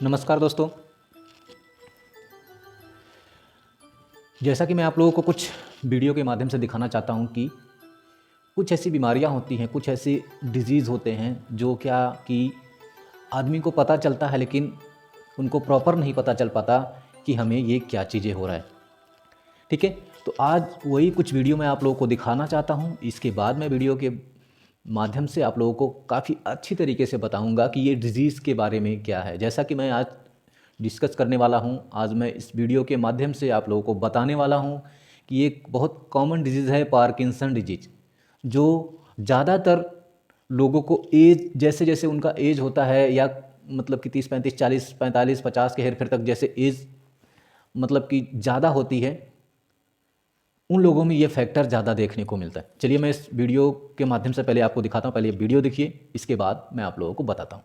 नमस्कार दोस्तों। जैसा कि मैं आप लोगों को कुछ वीडियो के माध्यम से दिखाना चाहता हूं कि कुछ ऐसी बीमारियां होती हैं, कुछ ऐसे डिजीज़ होते हैं जो क्या कि आदमी को पता चलता है लेकिन उनको प्रॉपर नहीं पता चल पाता कि हमें ये क्या चीज़ें हो रहा है। ठीक है, तो आज वही कुछ वीडियो मैं आप लोगों को दिखाना चाहता हूं। इसके बाद मैं वीडियो के माध्यम से आप लोगों को काफ़ी अच्छी तरीके से बताऊंगा कि ये डिज़ीज़ के बारे में क्या है। जैसा कि मैं आज डिस्कस करने वाला हूं, आज मैं इस वीडियो के माध्यम से आप लोगों को बताने वाला हूं कि ये एक बहुत कॉमन डिजीज़ है, पार्किंसन डिजीज, जो ज़्यादातर लोगों को एज जैसे जैसे उनका एज होता है या मतलब कि 30 35 40 45 50 के हेर फेर तक जैसे एज मतलब कि ज़्यादा होती है, उन लोगों में ये फैक्टर ज़्यादा देखने को मिलता है। चलिए मैं इस वीडियो के माध्यम से पहले आपको दिखाता हूँ। पहले ये वीडियो देखिए, इसके बाद मैं आप लोगों को बताता हूँ।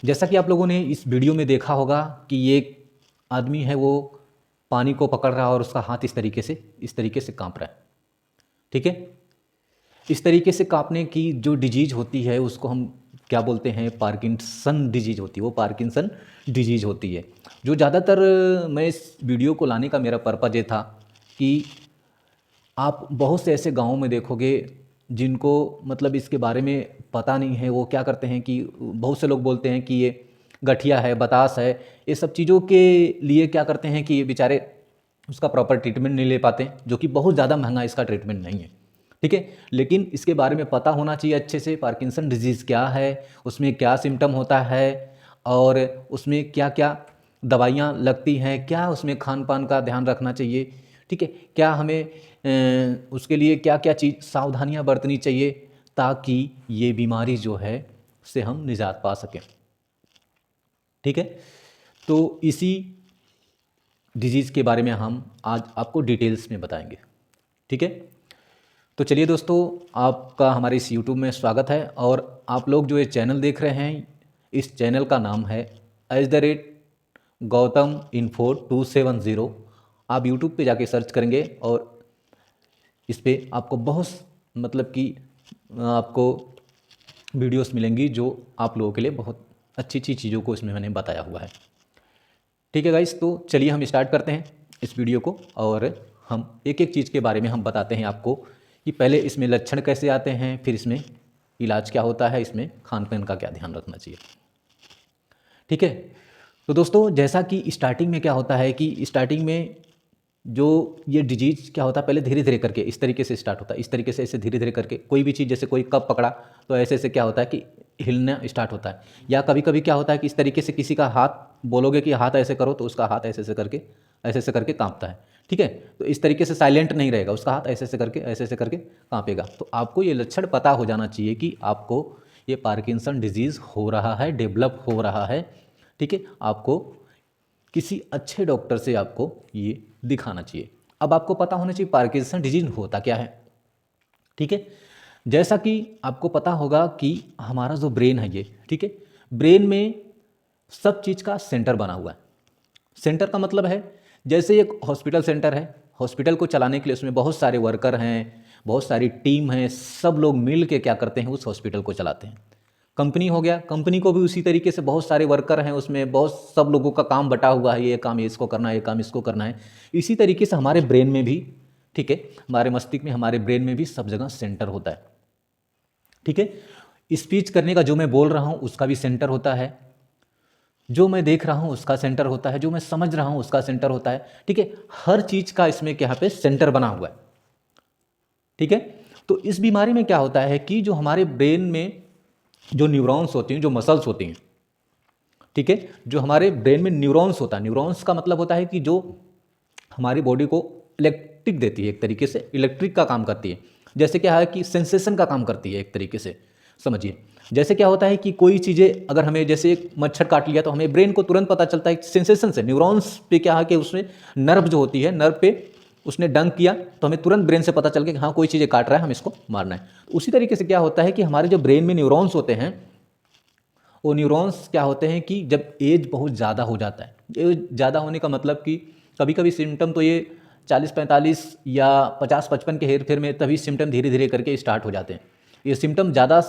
जैसा कि आप लोगों ने इस वीडियो में देखा होगा कि ये एक आदमी है, वो पानी को पकड़ रहा है और उसका हाथ इस तरीके से कांप रहा है। ठीक है, इस तरीके से कांपने की जो डिजीज होती है उसको हम क्या बोलते हैं, पार्किंसन डिजीज होती है। वो पार्किंसन डिजीज होती है जो ज़्यादातर मैं इस वीडियो को लाने का मेरा पर्पज़ ये था कि आप बहुत से ऐसे गाँव में देखोगे जिनको मतलब इसके बारे में पता नहीं है। वो क्या करते हैं कि बहुत से लोग बोलते हैं कि ये गठिया है, बतास है, ये सब चीज़ों के लिए क्या करते हैं कि ये बेचारे उसका प्रॉपर ट्रीटमेंट नहीं ले पाते, जो कि बहुत ज़्यादा महंगा इसका ट्रीटमेंट नहीं है। ठीक है, लेकिन इसके बारे में पता होना चाहिए अच्छे से, पार्किंसन डिजीज़ क्या है, उसमें क्या सिम्टम होता है और उसमें क्या क्या दवाइयाँ लगती हैं, क्या उसमें खान पान का ध्यान रखना चाहिए। ठीक है, क्या हमें उसके लिए क्या क्या चीज़ सावधानियां बरतनी चाहिए ताकि ये बीमारी जो है उससे हम निजात पा सकें। ठीक है, तो इसी डिजीज़ के बारे में हम आज आपको डिटेल्स में बताएंगे। ठीक है, तो चलिए दोस्तों, आपका हमारे इस यूट्यूब में स्वागत है। और आप लोग जो ये चैनल देख रहे हैं, इस चैनल का नाम है @Gautam Info 270। आप यूट्यूब पे जाके सर्च करेंगे और इस पर आपको बहुत मतलब कि आपको वीडियोस मिलेंगी जो आप लोगों के लिए बहुत अच्छी अच्छी चीज़ों को इसमें मैंने बताया हुआ है। ठीक है गाइस, तो चलिए हम स्टार्ट करते हैं इस वीडियो को और हम एक एक चीज़ के बारे में हम बताते हैं आपको कि पहले इसमें लक्षण कैसे आते हैं, फिर इसमें इलाज क्या होता है, इसमें खान पान का क्या ध्यान रखना चाहिए। ठीक है, तो दोस्तों जैसा कि स्टार्टिंग में क्या होता है कि स्टार्टिंग में जो ये डिजीज़ क्या होता है, पहले धीरे धीरे करके इस तरीके से स्टार्ट होता है। इस तरीके से ऐसे धीरे धीरे करके कोई भी चीज़, जैसे कोई कप पकड़ा तो ऐसे ऐसे क्या होता है कि हिलना स्टार्ट होता है। या कभी कभी क्या होता है कि इस तरीके से किसी का हाथ बोलोगे कि हाथ ऐसे करो तो उसका हाथ ऐसे ऐसे करके कांपता है। ठीक है, तो इस तरीके से साइलेंट नहीं रहेगा, उसका हाथ ऐसे ऐसे करके कांपेगा। तो आपको ये लक्षण पता हो जाना चाहिए कि आपको ये पार्किंसन डिजीज़ हो रहा है, डेवलप हो रहा है। ठीक है, आपको किसी अच्छे डॉक्टर से आपको ये दिखाना चाहिए। अब आपको पता होना चाहिए पार्किंसन डिजीज होता क्या है। ठीक है, जैसा कि आपको पता होगा कि हमारा जो ब्रेन है ये, ठीक है, ब्रेन में सब चीज़ का सेंटर बना हुआ है। सेंटर का मतलब है जैसे एक हॉस्पिटल सेंटर है, हॉस्पिटल को चलाने के लिए उसमें बहुत सारे वर्कर हैं, बहुत सारी टीम है, सब लोग मिल के क्या करते हैं, उस हॉस्पिटल को चलाते हैं। कंपनी हो गया, कंपनी को भी उसी तरीके से बहुत सारे वर्कर हैं, उसमें बहुत सब लोगों का काम बटा हुआ है, ये काम ये इसको करना है, ये काम इसको करना है। इसी तरीके से हमारे ब्रेन में भी, ठीक है, हमारे मस्तिष्क में, हमारे ब्रेन में भी सब जगह सेंटर होता है। ठीक है, स्पीच करने का जो मैं बोल रहा हूँ उसका भी सेंटर होता है, जो मैं देख रहा हूँ उसका सेंटर होता है, जो मैं समझ रहा हूँ उसका सेंटर होता है। ठीक है, हर चीज़ का इसमें क्या पे सेंटर बना हुआ है। ठीक है, तो इस बीमारी में क्या होता है कि जो हमारे ब्रेन में जो न्यूरॉन्स होती हैं, जो मसल्स होती हैं, ठीक है, जो हमारे ब्रेन में न्यूरॉन्स होता है, न्यूरॉन्स का मतलब होता है कि जो हमारी बॉडी को इलेक्ट्रिक देती है, एक तरीके से इलेक्ट्रिक का काम करती है। जैसे क्या है कि सेंसेशन का काम करती है एक तरीके से, समझिए। जैसे क्या होता है कि कोई चीज़ें अगर हमें, जैसे एक मच्छर काट लिया तो हमें ब्रेन को तुरंत पता चलता है सेंसेशन से। न्यूरॉन्स पे क्या है कि उसमें नर्व जो होती है, नर्व पे उसने डंक किया तो हमें तुरंत ब्रेन से पता चल गया कि हाँ कोई चीज़ें काट रहा है, हम इसको मारना है। तो उसी तरीके से क्या होता है कि हमारे जो ब्रेन में न्यूरॉन्स होते हैं, वो न्यूरॉन्स क्या होते हैं कि जब एज बहुत ज़्यादा हो जाता है, एज ज़्यादा होने का मतलब कि कभी कभी सिम्टम तो ये 40-45 या 50-55 के हेर फेर में तभी सिम्टम धीरे धीरे करके स्टार्ट हो जाते हैं। ये सिम्टम ज़्यादा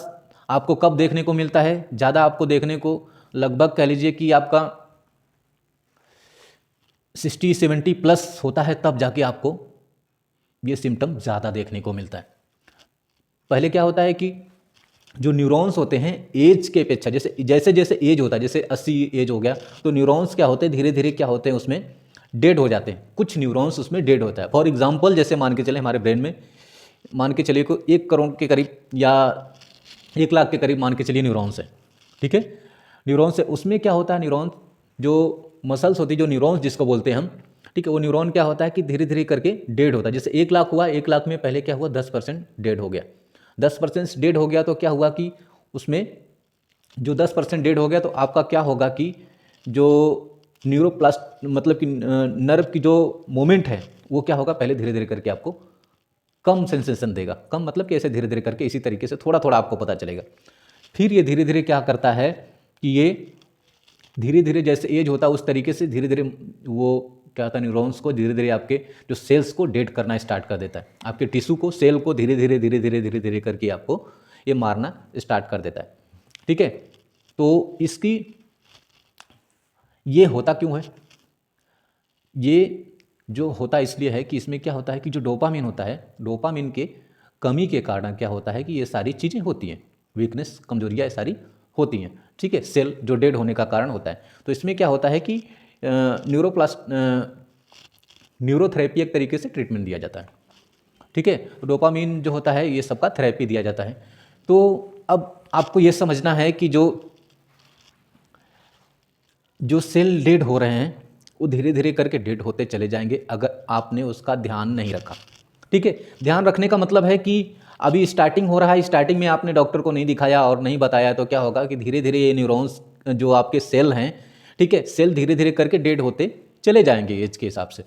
आपको कब देखने को मिलता है? ज़्यादा आपको देखने को लगभग कह लीजिए कि आपका 60-70 प्लस होता है, तब जाके आपको ये सिम्टम ज़्यादा देखने को मिलता है। पहले क्या होता है कि जो न्यूरॉन्स होते हैं एज के अपेक्षा, जैसे जैसे एज होता है, जैसे 80 एज हो गया तो न्यूरॉन्स क्या होते हैं, धीरे धीरे क्या होते हैं, उसमें डेड हो जाते हैं। कुछ न्यूरॉन्स उसमें डेड होता है। फॉर एग्जांपल जैसे मान के चले हमारे ब्रेन में, मान के चलिए को 1 करोड़ के करीब या 1 लाख के करीब मान के चलिए न्यूरॉन्स है, ठीक है। न्यूरॉन्स है, उसमें क्या होता है, न्यूरॉन्स जो मसल्स होती है, जो न्यूरॉन्स जिसको बोलते हैं हम, ठीक है, वो न्यूरॉन क्या होता है कि धीरे धीरे करके डेड होता है। जैसे 1 लाख हुआ, 1 लाख में पहले क्या हुआ, 10% डेड हो गया। 10% डेड हो गया तो क्या हुआ कि उसमें जो 10% डेड हो गया तो आपका क्या होगा कि जो न्यूरोप्लास्ट मतलब कि नर्व की जो मूवमेंट है वो क्या होगा, पहले धीरे धीरे करके आपको कम सेंसेशन देगा। कम मतलब कि ऐसे धीरे धीरे करके इसी तरीके से थोड़ा थोड़ा आपको पता चलेगा। फिर ये धीरे धीरे क्या करता है कि ये धीरे धीरे जैसे एज होता है उस तरीके से धीरे धीरे वो क्या होता है, न्यूरॉन्स को धीरे धीरे आपके जो सेल्स को डेड करना स्टार्ट कर देता है। आपके टिश्यू को, सेल को धीरे धीरे धीरे धीरे धीरे धीरे करके आपको ये मारना स्टार्ट कर देता है, ठीक है। तो इसकी ये होता क्यों है? ये जो होता इसलिए है कि इसमें क्या होता है कि जो डोपामिन होता है, डोपामिन के कमी के कारण क्या होता है कि ये सारी चीज़ें होती हैं, वीकनेस, कमजोरियाँ सारी होती हैं, ठीक है। सेल जो डेड होने का कारण होता है। तो इसमें क्या होता है कि न्यूरोथेरेपी एक तरीके से ट्रीटमेंट दिया जाता है, ठीक है। तो डोपामिन जो होता है ये सबका थेरेपी दिया जाता है। तो अब आपको ये समझना है कि जो सेल डेड हो रहे हैं वो धीरे धीरे करके डेड होते चले जाएंगे अगर आपने उसका ध्यान नहीं रखा, ठीक है। ध्यान रखने का मतलब है कि अभी स्टार्टिंग हो रहा है, स्टार्टिंग में आपने डॉक्टर को नहीं दिखाया और नहीं बताया तो क्या होगा कि धीरे धीरे ये न्यूरॉन्स जो आपके सेल हैं, ठीक है, सेल धीरे धीरे करके डेड होते चले जाएंगे एज के हिसाब से।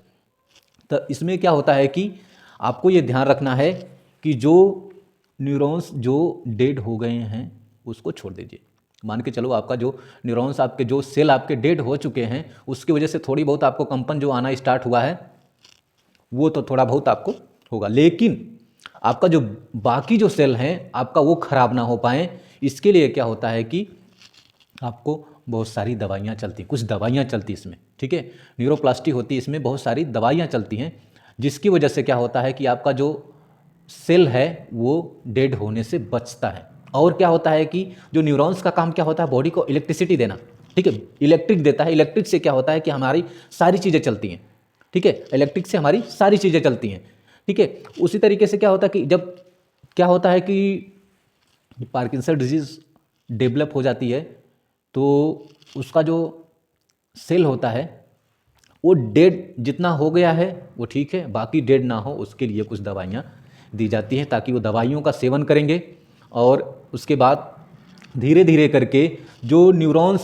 तो इसमें क्या होता है कि आपको ये ध्यान रखना है कि जो न्यूरॉन्स जो डेड हो गए हैं उसको छोड़ दीजिए। मान के चलो आपका जो न्यूरॉन्स, आपके जो सेल आपके डेड हो चुके हैं उसकी वजह से थोड़ी बहुत आपको कंपन जो आना स्टार्ट हुआ है वो तो थोड़ा बहुत आपको होगा, लेकिन आपका जो बाकी जो सेल हैं आपका वो खराब ना हो पाए, इसके लिए क्या होता है कि आपको बहुत सारी दवाइयाँ चलती, कुछ दवाइयाँ चलती इसमें, ठीक है। न्यूरोप्लास्टी होती है, इसमें बहुत सारी दवाइयाँ चलती हैं जिसकी वजह से क्या होता है कि आपका जो सेल है वो डेड होने से बचता है। और क्या होता है कि जो न्यूरॉन्स का काम क्या होता है, बॉडी को इलेक्ट्रिसिटी देना, ठीक है, इलेक्ट्रिक देता है। इलेक्ट्रिक से क्या होता है कि हमारी सारी चीज़ें चलती हैं, ठीक है, इलेक्ट्रिक से हमारी सारी चीज़ें चलती हैं, ठीक है। उसी तरीके से क्या होता है कि जब क्या होता है कि पार्किंसन डिजीज़ डेवलप हो जाती है तो उसका जो सेल होता है वो डेड जितना हो गया है वो ठीक है, बाकी डेड ना हो उसके लिए कुछ दवाइयाँ दी जाती हैं ताकि वो दवाइयों का सेवन करेंगे और उसके बाद धीरे धीरे करके जो न्यूरॉन्स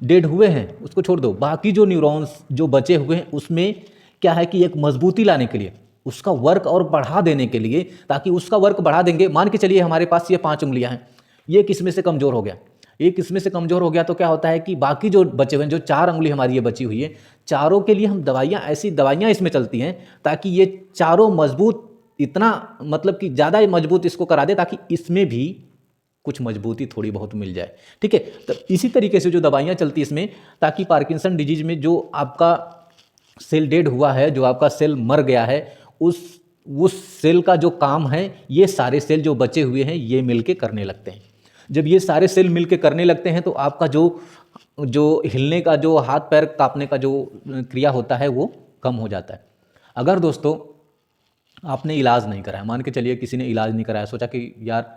डेड हुए हैं उसको छोड़ दो, बाकी जो न्यूरॉन्स जो बचे हुए हैं उसमें क्या है कि एक मजबूती लाने के लिए, उसका वर्क और बढ़ा देने के लिए, ताकि उसका वर्क बढ़ा देंगे। मान के चलिए हमारे पास ये 5 उंगलियां हैं, ये किसमें से कमज़ोर हो गया, एक इसमें से कमज़ोर हो गया तो क्या होता है कि बाकी जो बचे हुए हैं, जो 4 उंगली हमारी ये बची हुई है, चारों के लिए हम दवाइयाँ, ऐसी दवाइयाँ इसमें चलती हैं ताकि ये चारों मजबूत, इतना मतलब कि ज़्यादा मजबूत इसको करा दे ताकि इसमें भी कुछ मजबूती थोड़ी बहुत मिल जाए, ठीक है। तो इसी तरीके से जो दवाइयाँ चलती इसमें ताकि पार्किंसन डिजीज में जो आपका सेल डेड हुआ है, जो आपका सेल मर गया है, उस सेल का जो काम है ये सारे सेल जो बचे हुए हैं ये मिलके करने लगते हैं। जब ये सारे सेल मिलके करने लगते हैं तो आपका जो हिलने का, जो हाथ पैर कांपने का जो क्रिया होता है वो कम हो जाता है। अगर दोस्तों आपने इलाज नहीं कराया, मान के चलिए किसी ने इलाज नहीं कराया, सोचा कि यार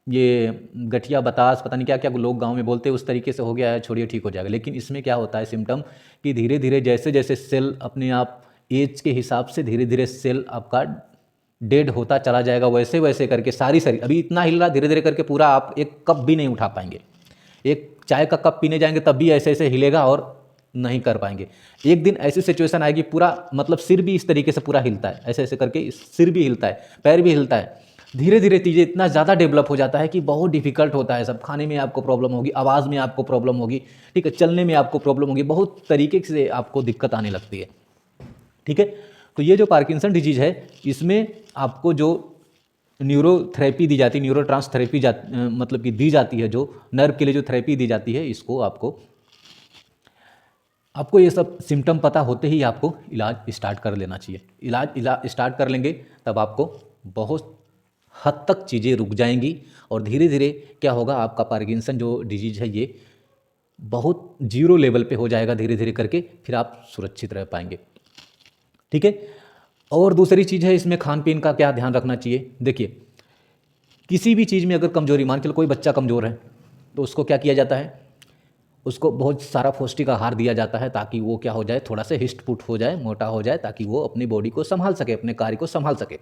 ये गठिया बतास पता नहीं क्या क्या लोग गांव में बोलते हैं उस तरीके से हो गया है, छोड़िए ठीक हो जाएगा। लेकिन इसमें क्या होता है सिम्टम कि धीरे धीरे जैसे जैसे सेल अपने आप एज के हिसाब से धीरे धीरे सेल आपका डेड होता चला जाएगा, वैसे वैसे करके सारी अभी इतना हिल रहा, धीरे धीरे करके पूरा आप एक कप भी नहीं उठा पाएंगे। एक चाय का कप पीने जाएंगे तब भी ऐसे ऐसे हिलेगा और नहीं कर पाएंगे। एक दिन ऐसी सिचुएशन आएगी पूरा मतलब सिर भी इस तरीके से पूरा हिलता है, ऐसे ऐसे करके सिर भी हिलता है, पैर भी हिलता है। धीरे धीरे चीज़ें इतना ज़्यादा डेवलप हो जाता है कि बहुत डिफिकल्ट होता है सब। खाने में आपको प्रॉब्लम होगी, आवाज़ में आपको प्रॉब्लम होगी, ठीक है, चलने में आपको प्रॉब्लम होगी, बहुत तरीके से आपको दिक्कत आने लगती है, ठीक है। तो ये जो पार्किंसन डिजीज़ है इसमें आपको जो न्यूरोथेरेपी दी जाती है, न्यूरोट्रांस थेरेपी मतलब कि दी जाती है, जो नर्व के लिए जो थेरेपी दी जाती है, इसको आपको ये सब सिम्टम पता होते ही आपको इलाज स्टार्ट कर लेना चाहिए। इलाज स्टार्ट कर लेंगे तब आपको बहुत हद तक चीज़ें रुक जाएंगी और धीरे धीरे क्या होगा, आपका पार्किंसन जो डिजीज़ है ये बहुत जीरो लेवल पे हो जाएगा धीरे धीरे करके, फिर आप सुरक्षित रह पाएंगे। ठीक है। और दूसरी चीज़ है इसमें खान पीन का क्या ध्यान रखना चाहिए। देखिए, किसी भी चीज़ में अगर कमजोरी, मान के चलो कोई बच्चा कमज़ोर है तो उसको क्या किया जाता है, उसको बहुत सारा पौष्टिक आहार दिया जाता है ताकि वो क्या हो जाए, थोड़ा सा हिस्ट पुट हो जाए, मोटा हो जाए, ताकि वो अपनी बॉडी को संभाल सके, अपने कार्य को संभाल सके।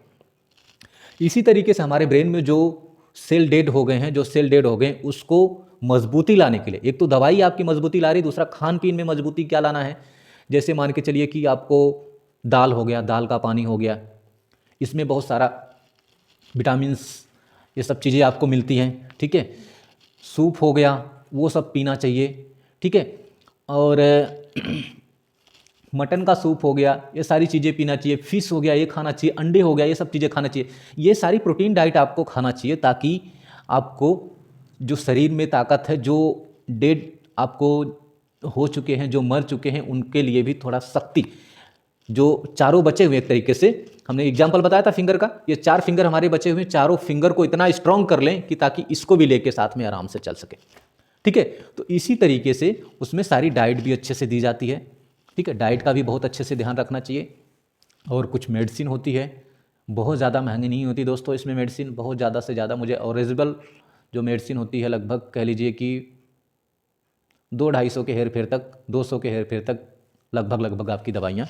इसी तरीके से हमारे ब्रेन में जो सेल डेड हो गए हैं, उसको मजबूती लाने के लिए एक तो दवाई आपकी मजबूती ला रही, दूसरा खान पीन में मजबूती क्या लाना है। जैसे मान के चलिए कि आपको दाल हो गया, दाल का पानी हो गया, इसमें बहुत सारा विटामिन्स, ये सब चीज़ें आपको मिलती हैं। ठीक है। सूप हो गया, वो सब पीना चाहिए। ठीक है। और मटन का सूप हो गया, ये सारी चीज़ें पीना चाहिए। फिश हो गया, ये खाना चाहिए। अंडे हो गया, ये सब चीज़ें खाना चाहिए। ये सारी प्रोटीन डाइट आपको खाना चाहिए ताकि आपको जो शरीर में ताकत है, जो डेड आपको हो चुके हैं, जो मर चुके हैं, उनके लिए भी थोड़ा शक्ति, जो चारों बचे हुए, एक तरीके से हमने एग्जाम्पल बताया था फिंगर का, ये 4 फिंगर हमारे बचे हुए, चारों फिंगर को इतना स्ट्रांग कर लें कि ताकि इसको भी लेके साथ में आराम से चल सके। ठीक है। तो इसी तरीके से उसमें सारी डाइट भी अच्छे से दी जाती है। ठीक है। डाइट का भी बहुत अच्छे से ध्यान रखना चाहिए। और कुछ मेडिसिन होती है, बहुत ज़्यादा महंगी नहीं होती दोस्तों इसमें मेडिसिन, बहुत ज़्यादा से ज़्यादा मुझे ओरिजिनल जो मेडिसिन होती है लगभग कह लीजिए कि 200-250 के हेर फेर तक, 200 के हेर फेर तक लगभग आपकी दवाइयाँ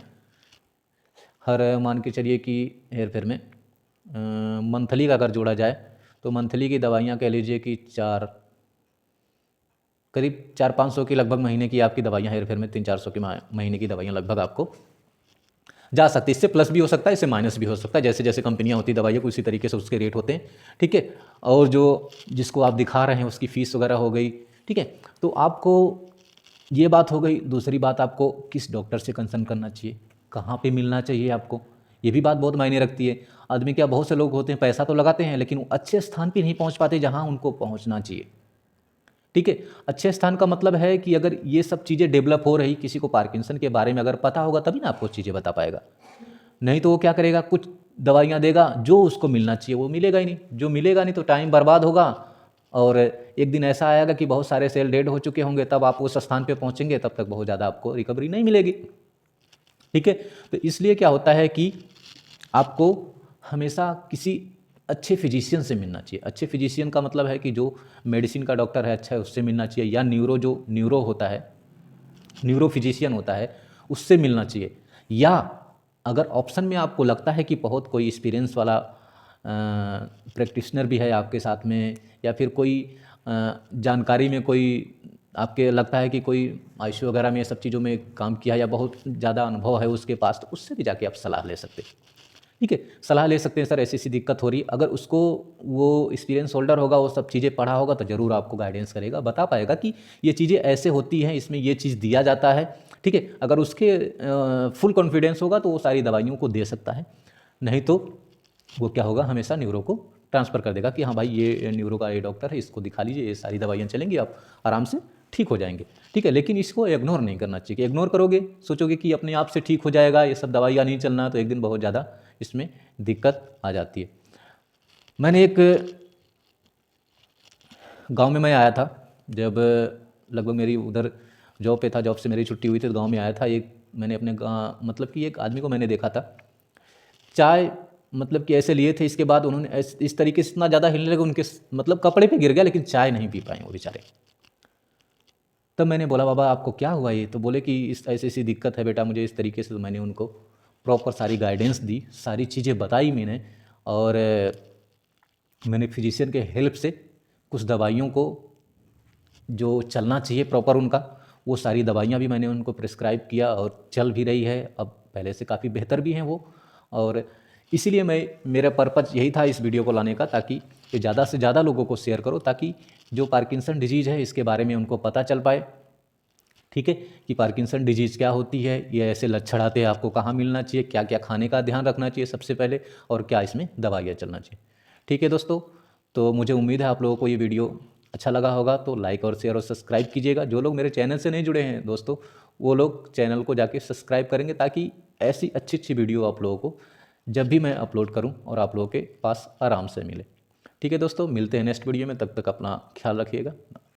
हर, मान के चलिए कि हेर फेर में मंथली का अगर जोड़ा जाए तो मंथली की दवाइयाँ कह लीजिए कि करीब 400-500 की लगभग महीने की आपकी दवाइयाँ हेर फेर में 300-400 की महीने की दवाइयाँ लगभग आपको जा सकती है। इससे प्लस भी हो सकता है, इससे माइनस भी हो सकता है, जैसे जैसे कंपनियाँ होती है दवाइयों को, उसी तरीके से उसके रेट होते हैं। ठीक है। और जो जिसको आप दिखा रहे हैं उसकी फ़ीस वगैरह हो गई। ठीक है। तो आपको ये बात हो गई। दूसरी बात, आपको किस डॉक्टर से कंसल्ट करना चाहिए, कहाँ पे मिलना चाहिए आपको, ये भी बात बहुत मायने रखती है। आदमी क्या, बहुत से लोग होते हैं पैसा तो लगाते हैं लेकिन वो अच्छे स्थान पे नहीं पहुँच पाते जहाँ उनको पहुँचना चाहिए। ठीक है। अच्छे स्थान का मतलब है कि अगर ये सब चीज़ें डेवलप हो रही, किसी को पार्किंसन के बारे में अगर पता होगा तभी ना आपको चीज़ें बता पाएगा, नहीं तो वो क्या करेगा, कुछ दवाइयाँ देगा, जो उसको मिलना चाहिए वो मिलेगा ही नहीं। जो मिलेगा नहीं तो टाइम बर्बाद होगा और एक दिन ऐसा आएगा कि बहुत सारे सेल डेड हो चुके होंगे, तब आप उस स्थान पे पहुँचेंगे, तब तक बहुत ज़्यादा आपको रिकवरी नहीं मिलेगी। ठीक है। तो इसलिए क्या होता है कि आपको हमेशा किसी अच्छे फिजिशियन से मिलना चाहिए। अच्छे फिजिशियन का मतलब है कि जो मेडिसिन का डॉक्टर है अच्छा है, उससे मिलना चाहिए, या न्यूरो होता है, न्यूरो फिजिशियन होता है, उससे मिलना चाहिए। या अगर ऑप्शन में आपको लगता है कि बहुत कोई एक्सपीरियंस वाला प्रैक्टिशनर भी है आपके साथ में, या फिर कोई जानकारी में कोई आपके लगता है कि कोई आईसीयू वगैरह में ये सब चीज़ों में काम किया या बहुत ज़्यादा अनुभव है उसके पास, तो उससे भी जाके आप सलाह ले सकते हैं। ठीक है। सलाह ले सकते हैं, सर ऐसी ऐसी दिक्कत हो रही है। अगर उसको वो एक्सपीरियंस होल्डर होगा, वो सब चीज़ें पढ़ा होगा, तो ज़रूर आपको गाइडेंस करेगा, बता पाएगा कि ये चीज़ें ऐसे होती हैं, इसमें ये चीज़ दिया जाता है। ठीक है। अगर उसके फुल कॉन्फिडेंस होगा तो वो सारी दवाइयों को दे सकता है, नहीं तो वो क्या होगा, हमेशा न्यूरो को ट्रांसफ़र कर देगा कि हाँ भाई ये न्यूरो का ये डॉक्टर है, इसको दिखा लीजिए, ये सारी दवाइयाँ चलेंगी, आप आराम से ठीक हो जाएंगे। ठीक है। लेकिन इसको इग्नोर नहीं करना चाहिए कि इग्नोर करोगे, सोचोगे कि अपने आप से ठीक हो जाएगा, ये सब दवाइयाँ नहीं चलना, तो एक दिन बहुत ज़्यादा इसमें दिक्कत आ जाती है। मैंने एक गांव में मैं आया था, जब लगभग मेरी उधर जॉब पे था, जॉब से मेरी छुट्टी हुई थी, तो गांव में आया था। एक मैंने अपने मतलब कि एक आदमी को मैंने देखा था, चाय मतलब कि ऐसे लिए थे, इसके बाद उन्होंने इस तरीके से इतना ज़्यादा हिलने लगे, उनके मतलब कपड़े पे गिर गया, लेकिन चाय नहीं पी पाए वो बेचारे। तब मैंने बोला, बाबा आपको क्या हुआ ये? तो बोले कि इस ऐसी ऐसी दिक्कत है बेटा मुझे इस तरीके से। तो मैंने उनको प्रॉपर सारी गाइडेंस दी, सारी चीज़ें बताई मैंने, और मैंने फिजिशियन के हेल्प से कुछ दवाइयों को जो चलना चाहिए प्रॉपर उनका, वो सारी दवाइयाँ भी मैंने उनको प्रिस्क्राइब किया और चल भी रही है, अब पहले से काफ़ी बेहतर भी हैं वो। और इसीलिए मेरा पर्पज़ यही था इस वीडियो को लाने का, ताकि ये ज़्यादा से ज़्यादा लोगों को शेयर करो, ताकि जो पार्किंसन डिजीज़ है इसके बारे में उनको पता चल पाए। ठीक है। कि पार्किंसन डिजीज़ क्या होती है, ये ऐसे लक्षण आते हैं, आपको कहाँ मिलना चाहिए, क्या क्या खाने का ध्यान रखना चाहिए सबसे पहले, और क्या इसमें दवाइयाँ चलना चाहिए। ठीक है दोस्तों, तो मुझे उम्मीद है आप लोगों को ये वीडियो अच्छा लगा होगा, तो लाइक और शेयर और सब्सक्राइब कीजिएगा। जो लोग मेरे चैनल से नहीं जुड़े हैं दोस्तों, वो लोग चैनल को जाके सब्सक्राइब करेंगे, ताकि ऐसी अच्छी अच्छी वीडियो आप लोगों को जब भी मैं अपलोड करूं और आप लोगों के पास आराम से मिले। ठीक है दोस्तों, मिलते हैं नेक्स्ट वीडियो में, तब तक अपना ख्याल रखिएगा।